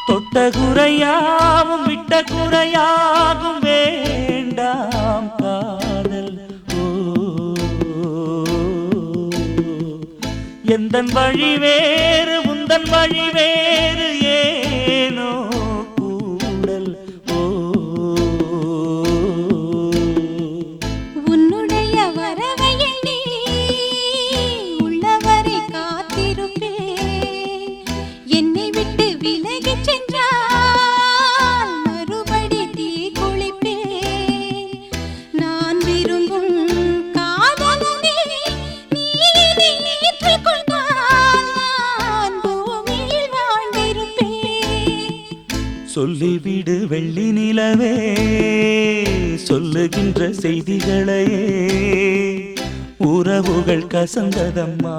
தொட்ட குறையாவும் விட்ட குறையாகும் வேண்டாம் காதல். எந்தன் வழி வேறு உந்தன் வழி வேறு ஏனோ கூடல். உன்னுடைய வரவை எண்ணி உள்ளவரை காத்திருப்பேன். என்னை விட்டு விலகி சென்றால் மறுபடி தீ குளிப்பேன். நான் விரும்பும் காதலனே நீ இதை ஏற்றுக்கொண்டால் நான் பூமியில் வாழ்ந்திருப்பேன். சொல்லிவிடு வெள்ளி நிலவே சொல்லுகின்ற செய்திகளையே உறவுகள் கசந்ததம்மா.